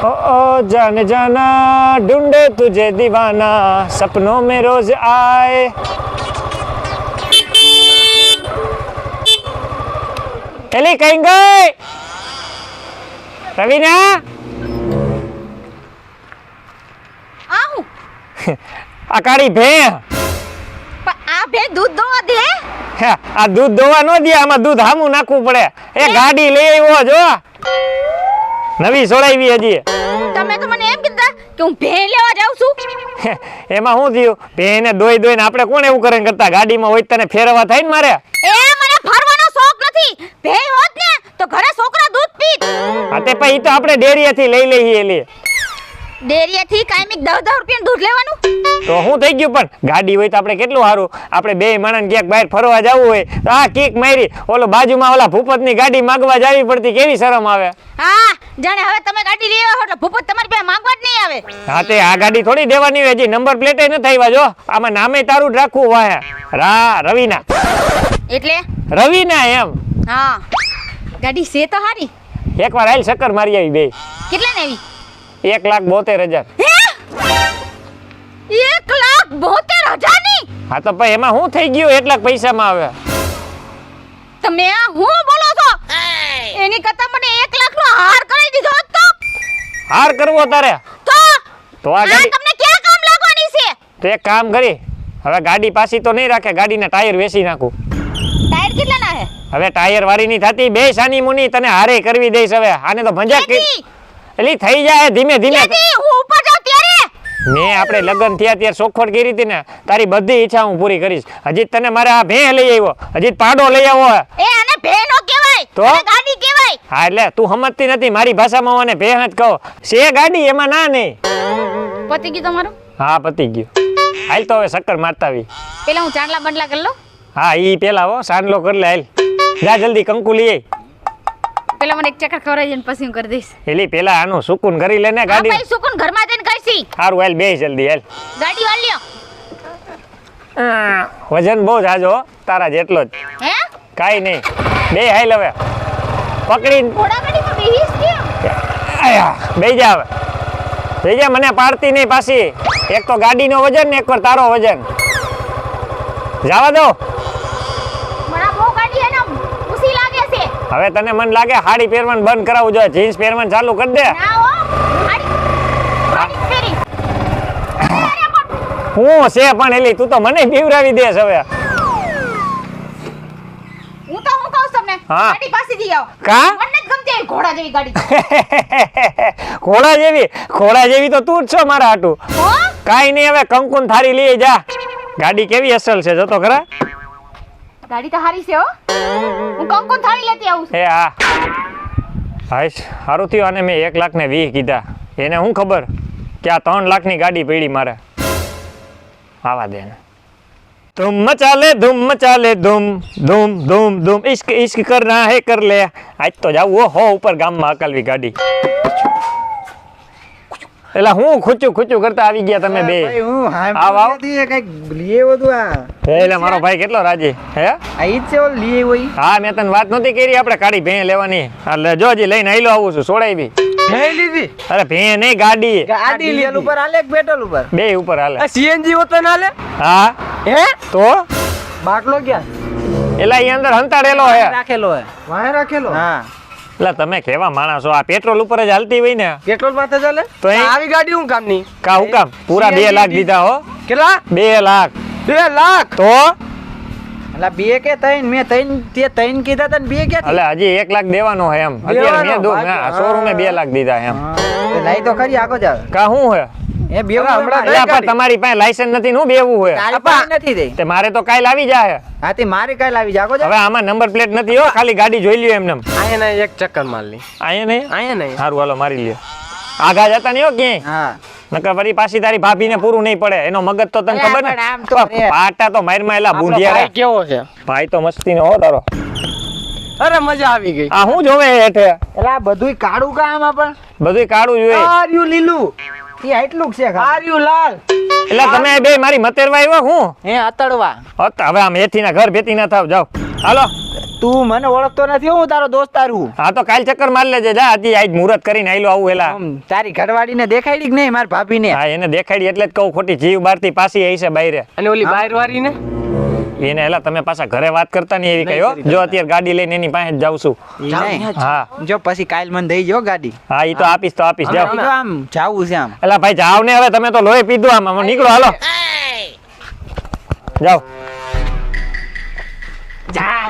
ओ जाने जाना ढूंढे तुझे दीवाना सपनों में रोज आए। एली कहीं गई रवीना આવું આ કાળી ભે પણ આ બે દૂધ દોવા દે આ દૂધ દોવા નો દે આમાં દૂધ હામું નાખવું પડે એ ગાડી લઈ આવ્યો જો નવી સોડાવી હજી તમે તો મને એમ કીધા કે હું ભે લેવા જાઉં છું એમાં શું થયું ભેને દોઈ દોઈને આપણે કોણ એવું કરે કરતા ગાડીમાં હોય તને ફેરવા થાય ને મારે એ મને ફરવાનો શોખ નથી ભે હોત ને તો ઘરે છોકરા દૂધ પીત હા તે પછી તો આપણે ડેરીએથી લઈ લઈએ લે ડેરીએથી કાયમિક 10-10 રૂપિયાનું દૂધ લેવાનું તો શું થઈ ગયું પણ ગાડી હોય તો આપણે કેટલું સારું આપણે બે માણસ ક્યાંક બહાર ફરવા જવું હોય તો આ કિક મારી ઓલો બાજુમાં ઓલા ભૂપતની ગાડી માંગવા જાવી પડતી કેવી શરમ આવે હા જાણે હવે તમે ગાડી લઈ આવ્યા એટલે ભૂપત તમારી પાસે માંગવા જ નહીં આવે હા તે આ ગાડી થોડી દેવાની હોય હજી નંબર પ્લેટે ન આવ્યા જો આમાં નામે તારું જ રાખવું વાહે રવીના એટલે રવીના એમ હા ગાડી છે તો હારી એકવાર આઈલ ચક્કર મારી આવી બે કેટલા ને આવી 1,72,000 1,72,000 ની હા તો ભાઈ એમાં શું થઈ ગયું એટલા પૈસામાં આવે તમે આ હું બોલો છો એની કરતા મને 1 લાખ નો હાર કરી દીધો હોત તો હાર કરવો તારે તો આ ગાડી તમને ક્યાં કામ લાગવાની છે તો એક કામ કરી હવે ગાડી પાછી તો નહીં રાખે ગાડીના ટાયર વેચી નાખું ટાયર કેટલા ના હે હવે ટાયર વાળી ની થતી બે સાની મુની તને હારે કરવી દઈશ હવે આને તો ભંજા એલી થઈ જાય ધીમે ધીમે હું ઉપર જાઉં ત્યારે મેં આપણે લગ્ન થયા ત્યારે સોખવટ કરી હતી ને તારી બધી ઈચ્છા હું પૂરી કરીશ હજી તને મારે આ ભે લઈ આવ્યો હજી પાડો લઈ આવો એ આને ભે નો કહેવાય તો ગાડી કહેવાય હા એટલે તું સમજતી નથી મારી ભાષામાં મને ભે જ કહો છે ગાડી એમાં ના નહીં પતી ગયું તમારું હા પતી ગયું હાલ તો હવે ચક્કર મારતા આવી પેલા હું ચાંદલા બંડલા કરી લઉં હા ઈ પેલા હો સાંડલો કરી લે હાલ જા જલ્દી કંકુ લઈ આય પેલા મને એક ચક્કર ખવડાવી દે ને પછી હું કરી દઈશ એલી પેલા આનું સુકૂન કરી લે ને ગાડી ભાઈ સુકૂન ઘરમાં જઈને કરશી સારું હાલ બે જલ્દી હાલ ગાડી વાળ લ્યો વજન બહુ જાજો તારા જેટલો જ હે કાઈ નહીં બે હાલ હવે પકડીને ઘોડા ગાડીમાં બેહીશ કે આયા બેહી જા હવે બેહી જા મને પાડતી નહીં પાછી એક તો ગાડીનો વજન ને એકવાર તારો વજન જાવા દો મારા બહુ ગાડી હે ને ઉસી લાગે છે હવે તને મન લાગે હાડી પહેરવાનું બંધ કરાવવું જોઈએ જીન્સ પહેરવાનું ચાલુ કરી દે ના હો ગાડી ફેરી હું છે પણ એલી તું તો મને બીવરાવી દેસ હવે હું તો હું કહું તમને હા. ગાડી પાસેથી આવો કા મને જ ગમતી આવી ઘોડા જેવી ગાડી ઘોડા જેવી તો તું જ છો મારા હાટુ હો કાઈ નહીં હવે કંકુન થારી લઈ જા ગાડી કેવી અસલ છે જતો ખરા ગાડી તો હારી છે હો હું કંકુ થાળી લેતી આવું છું એ હા હાઈશ સારું થયું અને મેં 1,20,000 કીધા એને શું ખબર કે આ 3 લાખની ગાડી પડી મારે આવા દે ને ધૂમ મચા લે ધૂમ ધૂમ ધૂમ ધૂમ ઇશ્ક ઇશ્ક કરના હે કર લે આજ તો જાવું હો ઉપર ગામમાં અકલવી ગાડી એલા હું ખૂચું કરતા આવી ગયા તમે બે હું આવ આવ કઈક લીએ બધું આ એટલે મારો ભાઈ કેટલો રાજી હે આ ઈ છે ઓલ લીએ હોય હા મેં તને વાત નહોતી કરી આપણે કાળી ભે લેવાની એટલે જો હજી લઈને આઈલો આવું છું સોડાવી લઈ લીધી અરે ભે નહીં ગાડી ગાડી ડીઝલ ઉપર હાલે કે પેટ્રોલ ઉપર બે ઉપર હાલે આ સીએનજી હોતો ના હાલે હા હે તો બાટલો ક્યાં એલા ઈ અંદર હંતાડેલો હે રાખેલો હે વાહે રાખેલો હા એટલે તમે કેવા માણસો આ પેટ્રોલ ઉપર જ હાલતી હોય ને પેટ્રોલ માથે ચાલે તો એ આવી ગાડી હું કામ ની કા હું કામ પૂરા 2 લાખ દીધા હો કેટલા 2 લાખ 2 લાખ તો અલા બે કે ત્રણ મેં ત્રણ કીધા તને બે કે એટલે હજી 1 લાખ દેવાનો હે એમ અત્યારે મેં દો શોરૂમે 2 લાખ દીધા એમ લઈ તો ખરી આગો જાવ કા હું હે એ બે હમણાં એટલે પણ તમારી પાસે લાયસન્સ નથી નું બેવું હે તારી પાસે નથી દે તે મારે તો કાલ આવી જાય હાથી મારી કાલ આવી જાગો જા હવે આમાં નંબર પ્લેટ નથી હો ખાલી ગાડી જોઈ લ્યો એમને આયા ને એક ચક્કર માર લી આયા નહીં નહીં સારું હાલો મારી લ્યો આગા જતા નહીં હો ક્યાંય હા નકર વળી પાછી તારી ભાભીને પૂરું નહીં પડે એનો મગજ તો તને ખબર ને આમ તો રે. પાટા તો મારમાં એલા બુંધિયા કેવો છે ભાઈ તો મસ્તી નો હો તારો અરે મજા આવી ગઈ આ હું જોવે હેઠે એલા બધુંય કાળું કા આમાં પણ બધું કાળું જોઈએ આર્યું લીલું એ એટલું છે આર્યું લાલ એટલે તમે બે મારી મતેરવા આવ્યો હું હે અતડવા હવે આમ એથી ના ઘર ભેતી ના થાવ જાવ હાલો તું મને ઓળખતો નથી, હું તારો દોસ્તાર હું. હા તો કાલ ચક્કર માર લેજે જા, હજી આજ મુહૂર્ત કરીને આયલો આવું એલા. તારી ઘરવાળીને દેખાડી કે નહીં મારી ભાભીને? હા એને દેખાડી એટલે જ કહું, ખોટી જીવ બારતી પાછી આવી છે બાયરે. અને ઓલી બહાર વાળી ને એને એલા તમે પાછા ઘરે વાત કરતા નહીં એવી કયો. જો અત્યારે ગાડી લઈને એની પાસે જ જાઉં છું. ઈ નહીં. હા જો પછી કાલ મને દઈ જો ગાડી. હા ઈ તો આપીશ જાઓ. ઈ તો આમ જાવું છે આમ. એલા ભાઈ જાવ ને હવે, તમે તો લોહી પીધું આમ નીકળો હાલો જાઓ.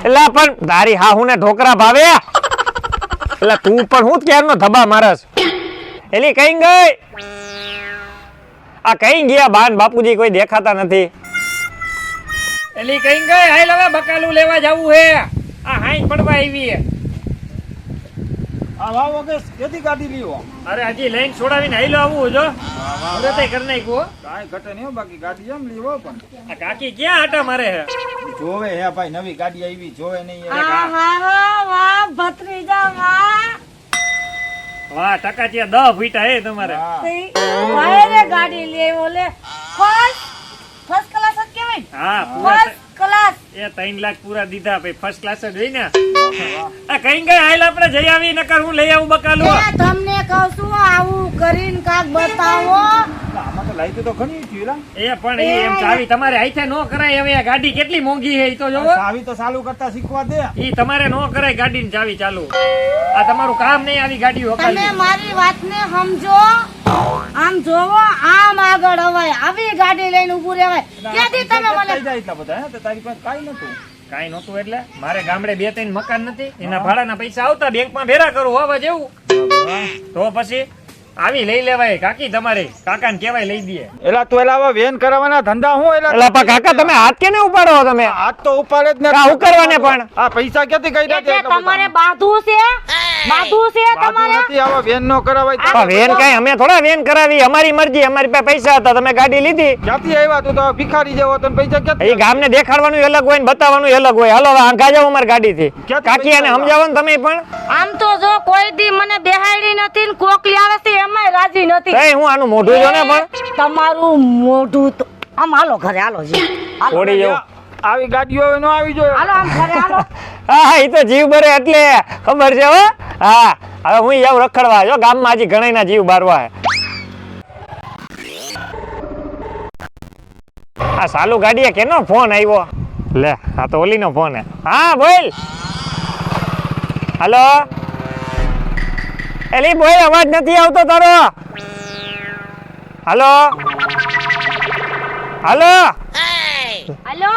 એલા પણ તારી હા હું ને ઢોકરા ભાવે. એલા તું પણ હું ક્યારનો ધબા મારસ. એલી કઈ ગઈ? આ કઈ ગયા બાન બાપુજી કોઈ દેખાતા નથી. એલી કઈ ગઈ? હાલ હવે બકાલું લેવા જાવું હે. આ હાઈ પડવા આવી હે. આ વાવ વગર કેથી ગાડી લીવો? અરે હજી લાઈન છોડાવીને હાઈલો આવું જો. હવે તે કરી નાખ્યું. કાંઈ ઘટે નહીં હો, બાકી ગાડી એમ લીવો પણ. આ કાકી ક્યાં આટા મારે હે? જોવે હે ભાઈ, નવી ગાડી આવી જોવે નહીં. વાહ ભત્રીજા વાહ. વાહ ટકાચિયા 10 ફીટા હે તમારે. વાયરે ગાડી લેવો લે. ફર્સ્ટ ક્લાસ જ કેવાય. હા પૂરા ફર્સ્ટ ક્લાસ. એ 3 લાખ પૂરા દીધા ભાઈ, ફર્સ્ટ ક્લાસ જ હોય ને. આ કઈ ગઈ હાલ આપણે જઈ આવી, નકર હું લઈ આવું બકાલું. તમને કહું છું આવું કરીને કાક બતાવો. આમાં તો લાઈટ તો ઘણી થયું લા. એ પણ એમ ચાવી તમારે હાથે નો કરાય. હવે આ ગાડી કેટલી મોંઘી છે ઈ તો જોવો. ચાવી તો ચાલુ કરતા શીખવા દે. ઈ તમારે નો કરાય ગાડીની ચાવી ચાલુ. આ તમારું કામ નહીં આવી ગાડી તમે વકાલવી. મારી વાતને સમજો. આમ જોવો, આમ આગળ અવાય. આવી ગાડી લઈને ઊભું રહેવાય. ક્યાંથી તમે મને થઈ જાય એટલા બધા હે, તો તારી પાસે કાંઈ નતું. કાઈ નહોતું એટલે મારે ગામડે 2-3 મકાન નથી, એના ભાડાના પૈસા આવતા બેંકમાં ભેરા કરું હોવા જેવું. તો પછી આવી લઈ લેવાય કાકી, તમારે કાકાને કહેવાય લઈ દે. એલા તું એલા હવે વેન કરાવવાના ધંધા હું એલા? એલા પા કાકા તમે હાથ કેને ઉપાડો તમે? હાથ તો ઉપાડે જ ને. કા ઉકરવાને પણ? આ પૈસા ક્યાંથી કાઢ્યા તે એટલે તમારે બાધું છે? બાધું છે તમારે? નથી, આવા વેન નો કરાવાય. પણ વેન કઈ અમે થોડા વેન કરાવી, અમારી મરજી, અમારી પાસે પૈસા હતા તમે ગાડી લીધી. ક્યાંથી આવ્યા? તું તો ભિખારી જેવો, તને પૈસા ક્યાંથી? એ ગામને દેખાડવાનું અલગ હોય ને બતાવવાનું અલગ હોય. હાલો હવે આંખા જાવ અમારી ગાડીથી. કાકી આને સમજાવો ને તમે પણ. આમ તો જો કોઈ દી મને બેહાડી નથી ને કોકલી આવે છે એમાંય રાજી નથી. તઈ હું આનું મોઢું જો ને પણ. તમારું મોઢું તો આમ હાલો ઘરે હાલો જી. હાલો. છોડી જવું. આવી ગાડીઓ હવે ન આવી જોઈએ. હાલો આમ ઘરે હાલો. હા એ તો જીવ બરે એટલે ખબર છે હો. હા હવે હું જાઉં રખડવા. જો ગામમાં હજી ઘણાયના જીવ બારવા હે. આ સાલુ ગાડીએ કેનો ફોન આવ્યો? લે આ તો ઓલીનો ફોન હે. હા બોલ. હાલો એલી બોલ, અવાજ નથી આવતો તારો. હાલો હાલો. હાલો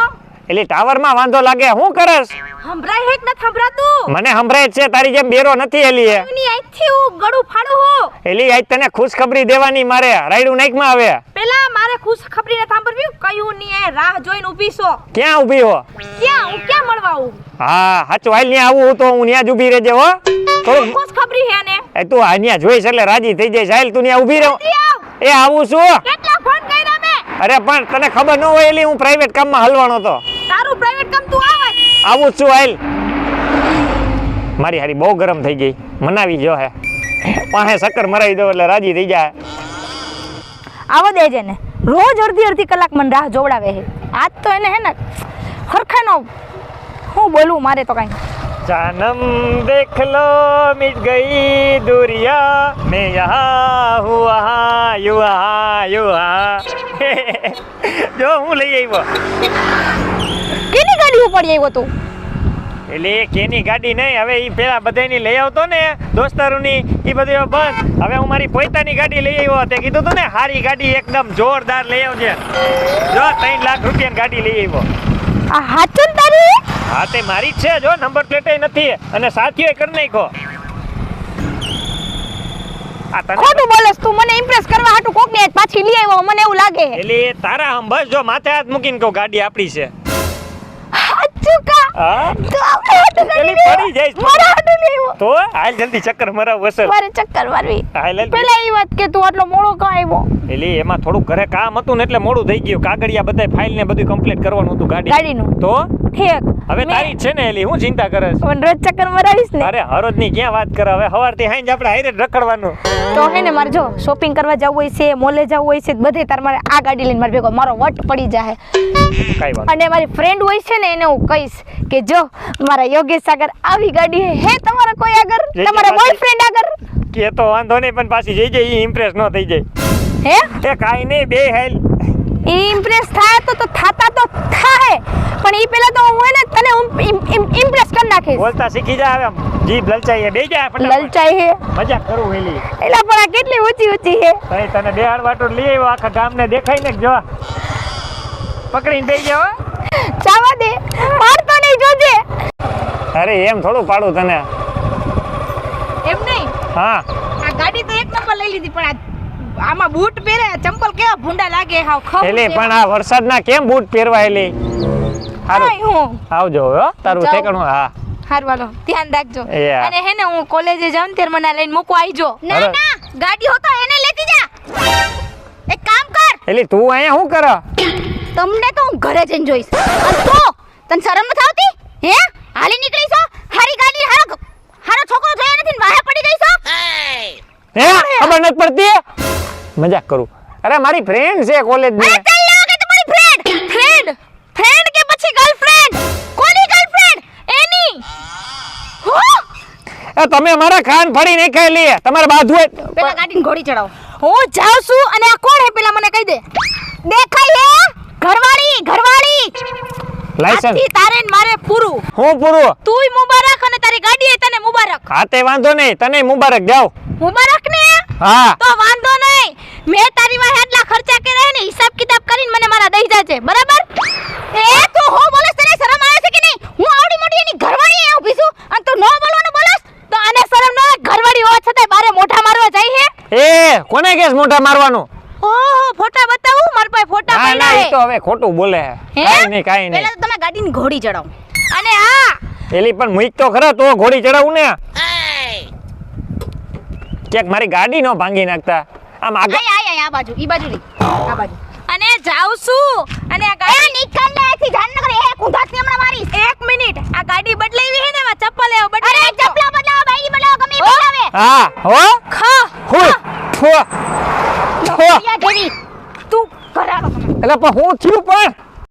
એલી ટાવરમાં વાંધો લાગે. શું કરસ? સંભળાય હે કે ન સંભળાતું? મને સંભળાય જ છે, તારી જેમ બેરો નથી એલી એ. ની આઈથી હું ગળું ફાડું હું. એલી આજ તને ખુશખબરી દેવાની મારે. રાયડું નાખમાં આવે. પેલા મારે ખુશખબરી ને સાંભળવી કયું ની એ રાહ જોઈને ઊભી છો. ક્યાં ઊભી હો? ક્યાં હું ક્યાં મળવા આવું? હા સાચું હાલ ન્યા આવું તો હું ન્યા જ ઊભી રહેજે હો. થોડું ખુશખબરી હે ને? એ તું આ ન્યા જોઈશ એટલે રાજી થઈ જઈશ. હાલ તું ન્યા ઊભી રહો. જલ્દી આવ. એ આવું છું. કેટલા ફોન કર્યા મેં? અરે પણ તને ખબર ન હોય એલી હું પ્રાઇવેટ કામમાં હલવાનો તો. તારું પ્રાઇવેટ કામ તું આવ જ. આવું જ છું હાલ. મારી હારી બહુ ગરમ થઈ ગઈ, મનાવી જો હે. પાસે શક્કર મરાવી દો એટલે રાજી થઈ જાય. આવો દેજે ને. રોજ અડધી કલાક મને રાહ જોવડાવે છે. આજ તો એને હે ને હરખાનો હું બોલું મારે તો કઈ. जानम देख लो मिट गई दूरिया मैं यहाँ हूँ वहाँ यू वहाँ જો હું લઈ આવ્યો. કેની ગાડી ઉપડી આવ્યો તું? એટલે કેની ગાડી નહીં, હવે એ પેલા બધાની લઈ આવતો ને દોસ્તારોની, એ બધું બંધ. હવે હું મારી પોતાની ગાડી લઈ આવ્યો. તે કીધું તું ને હારી ગાડી એકદમ જોરદાર લઈ આવજે. જો 3 લાખ રૂપિયાની ગાડી લઈ આવ્યો. આ હાચું તારી? હા તે મારી જ છે. જો નંબર પ્લેટ નથી અને સાથીઓ કરી નાખો. આ તને ખોટું બોલસ તું. મને ઇમ્પ્રેસ કરવા હાટુ કોક ને પાછી લઈ આવ્યો મને એવું લાગે. એટલે તારા હમ બસ જો માથે હાથ મૂકીને કહું ગાડી આપણી છે. હાચું કા? હા તો આપણે હાટુ પેલી ગાડી પડી જઈશ. મારા હાટુ લઈ આવ્યો. તો હાલ જલ્દી ચક્કર મરાવ વસર. મારે ચક્કર મારવી. હાલ હાલ. પેલા એ વાત કે તું આટલો મોડો કા આવ્યો? એટલે એમાં થોડું ઘરે કામ હતું ને એટલે મોડું થઈ ગયું. કાગળિયા બધા ફાઇલ ને બધું કમ્પ્લીટ કરવાનું હતું ગાડીનું. ગાડીનું? તો ઠેક હવે તારી જ છે ને એલી, હું ચિંતા કરે છે? પણ રોજ ચક્કર મરાવીશ ને અરે હરોજની ક્યાં વાત કરે, હવે સવારથી હાંજ આપણે હાઈરે જ રખડવાનું. તો હે ને મારે જો શોપિંગ કરવા જવું હોય છે, મોલે જવું હોય છે, બધે તાર મારે આ ગાડી લઈને મારે ભેગો મારો વટ પડી જાય. કાંઈ વાંધો અને મારી ફ્રેન્ડ હોય છે ને એને હું કહીશ કે જો મારા યોગેશ આગળ આવી ગાડી હે તમારા કોઈ આગળ, જઈ તમારા પાછી. બોયફ્રેન્ડ આગળ કે તો વાંધો નહીં, પણ પાછી જઈ જાય ઇમ્પ્રેસ ન થઈ જાય. હે એ કાંઈ નહીં, બે હાલ. ઇમ્પ્રેસ થાય તો થાતા તો થાય, પણ ઈ પેલા તો હું હે ને તને ઇમ્પ્રેસ કરી નાખીશ. બોલતા શીખી જા, હવે આમ જીભ લલચાઈએ, બે જા ફટાફટ. લલચાઈ હે મજાક કરું એલી. એલા પણ આ કેટલી ઊંચી ઊંચી હે. તઈ તને બેહાડ વાટો લઈ આવ્યો, આખા ગામને દેખાય ને જો પકડીને બેસી જાવ. ચાવા દે, મારતો નહીં જોજે. અરે એમ થોડું પાડું તને. એમ નહીં, હા આ ગાડી તો એક નંબર લઈ લીધી, પણ આમાં બૂટ પહેરે, ચંપલ કેવા ભૂંડા લાગે, હાવ ખપ એલી પણ આ વરસાદના કેમ બૂટ પહેરવા એલી? હારું હું આવજો હવે હો, તારું જાઉં. ઠેકાણું. હા હારવાલો ધ્યાન રાખજો. એ હા. અને હે ને હું કોલેજે જાઉં ને ત્યારે મને લઈને મૂકવા આવજો. ના, અરે. ના, ગાડી હોતો એને લેતી જા. એક કામ કર, એલી તું અહીંયા શું કરે? તમને તો હું ઘરે જઈને જોઈશ. અને તો તને શરમ નથી આવતી? હે હાલી નીકળી છો? હારી ગાડી હારો છોકરો જોયા નથી ને વાહે પડી ગઈ છો? હે ખબર નથી પડતી? મજાક કરું. અરે મારી ફ્રેન્ડ છે કોલેજની. અરે ચાલ લાગે તમારી ફ્રેન્ડ. ફ્રેન્ડ કે પછી ગર્લફ્રેન્ડ? કોની ગર્લફ્રેન્ડ? એની. હો એ તમે મારા કાન ફાડી નાખ્યા લે, તમારે બાજુ પેલા ગાડીની ઘોડી ચડાવો. હું જાઉં છું અને આ કોણ હે પેલા મને કહી દે. દેખાય હે? ઘરવાળી. લાયસન્સ આજથી તારે ને મારે પૂરું. હું પૂરું. તુંય મુબારક અને તારી ગાડી એ તને મુબારક. હા તે વાંધો નહીં, તને મુબારક જાવ. મુબારક ને? હા તો વાંધો નહીં. મેં તારી વાહે આટલા ખર્ચા કર્યા ને હિસાબ કિતાબ કરીને મને મારા દઈ જાજે, બરાબર? એ તું હો બોલે તને શરમ આવે છે કે નહીં? હું આવડી મોટી એની ઘરવાળી અહીંયા ઊભી છું અને તું નો બોલવાનું બોલસ તો આને શરમ ન આવે? ઘરવાળી હોવા છતાંય બારે મોઢા મારવા જાય હે? એ કોને કેસ મોઢા મારવાનું? ઓહો ફોટા બતાવું? મારા પાસે ફોટા ના પડ્યા ના, હે. એ તો હવે ખોટું બોલે. હે? કાઈ નહીં. પહેલા તો તમે ગાડીની ઘોડી ચડાવો. અને હા એલી પણ મૂક તો ખરા, તો ઘોડી ચડાવું ને. ક્યાંક મારી ગાડી નો ભાંગી નાખતા. આમ આગળ આય આ બાજુ, ઈ બાજુ નહીં, આ બાજુ. અને જાઉં છું અને આ ગાડી નીકળ લે અહીંથી, જાનનગર એક ઊંધાથી હમણાં મારીશ. એક મિનિટ, આ ગાડી બદલાવી હે ને, આ ચપ્પલ એવો બદલાવ. અરે ચપ્પલ બદલાવો, બાઈક બદલાવો, ગમે એ બદલાવે. હા હો ખા હું થો થો યા જેવી તું કરાવો. એટલે પણ હું થયું પણ